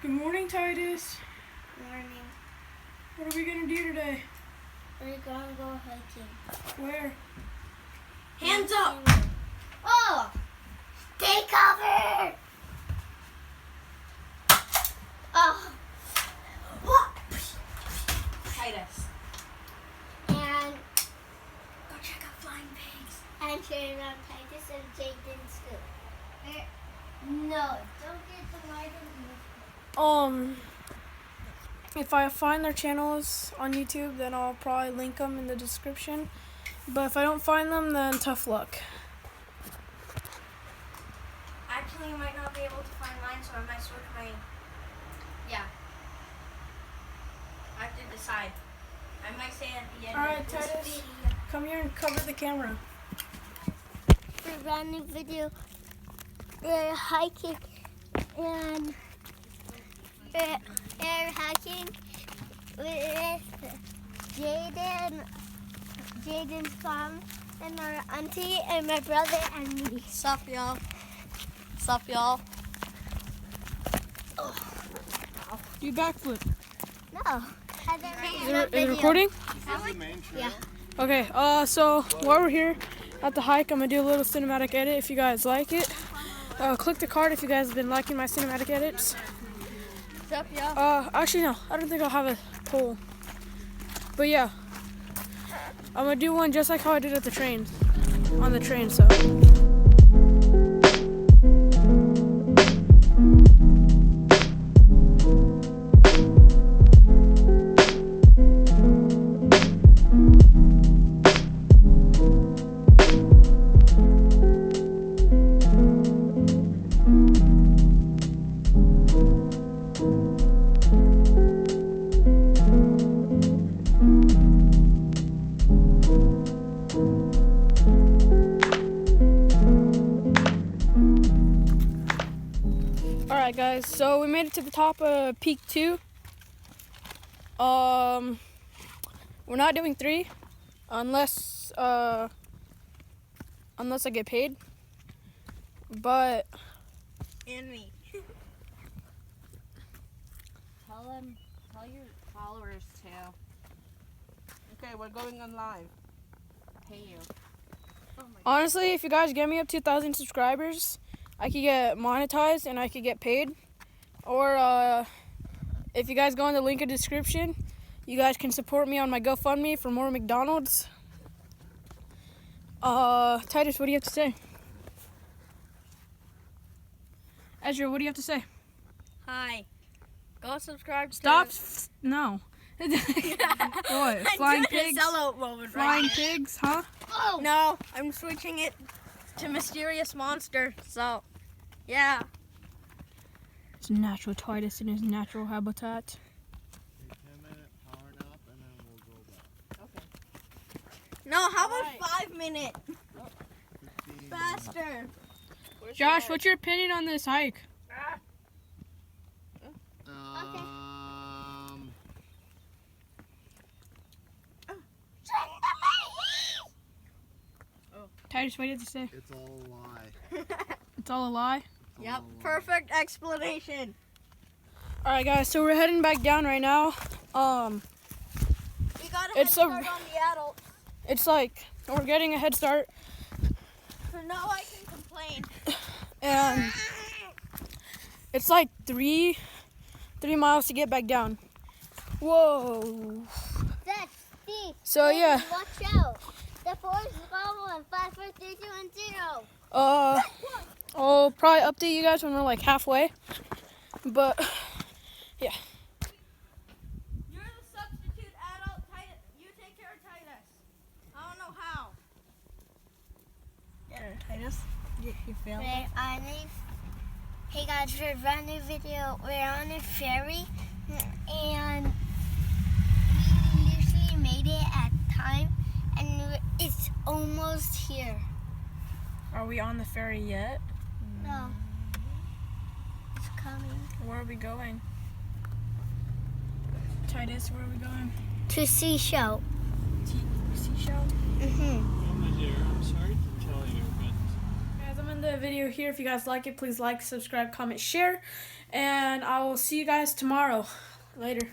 Good morning, Titus. Morning. What are we gonna do today? We're gonna go hiking. Where? Hands up! Oh! Stay covered! Oh! What? Titus. And go check out Flying Pigs. And cheering on Titus and Jaden's school. No, don't get the light in the If I find their channels on YouTube, then I'll probably link them in the description. But if I don't find them, then tough luck. Actually, you might not be able to find mine, so I might switch my. Yeah. I have to decide. I might say at the end. Alright, of this Titus. video. Come here and cover the camera. We're running video. We're hiking and we're hiking with Jaden's mom and our auntie and my brother and me. Sup, y'all? Sup, y'all? Do backflip. No. Is it recording? Yeah. Okay, so while we're here at the hike, I'm gonna do a little cinematic edit if you guys like it. Click the card if you guys have been liking my cinematic edits. Sup, y'all? Actually no, I don't think I'll have a poll. But yeah, I'm gonna do one just like how I did at the train, on the train, so. Alright guys, so we made it to the top of Peak 2. We're not doing 3 unless I get paid. But And me. Tell your followers to. Okay, we're going on live. Pay you. honestly, if you guys get me up to 2,000 subscribers, I could get monetized and I could get paid. Or if you guys go in the link in the description, you guys can support me on my GoFundMe for more McDonald's. Titus, what do you have to say? Ezra, what do you have to say? Hi. Go subscribe. Stop. No. What? Flying pigs? Sellout moment Flying right here. pigs, huh? Oh! No, I'm switching it to Mysterious Monster. So, yeah. It's natural Titus in his natural habitat. 10-minute power nap and then we'll go back. Okay. No, how about Alright. 5 minutes? 15 Faster. Josh, what's your opinion on this hike? Titus, what do you have to say? It's all a lie. It's all a lie? It's Yep, all a lie. perfect explanation. Alright guys, so we're heading back down right now. We got a head It's a- start on the adults, It's like, we're getting a head start. so now I can complain. And it's like 3 miles to get back down. Whoa. That's steep. So yeah, Watch out. The forest is going 5, 4, 3, 2, and 0. I'll probably update you guys when we're like halfway. But yeah. You're the substitute adult, Titus. You take care of Titus. I don't know how. Yeah, Titus. You feel? We're on a, hey guys, we're running video. We're on a ferry, and we usually made it at time, and it's almost here. Are we on the ferry yet? No, it's coming. Where are we going? Titus, where are we going? To seashell. Seashell? Mm-hmm. Mama dear, I'm sorry to tell you, but Guys, I'm in end the video here. If you guys like it, please like, subscribe, comment, share. And I will see you guys tomorrow. Later.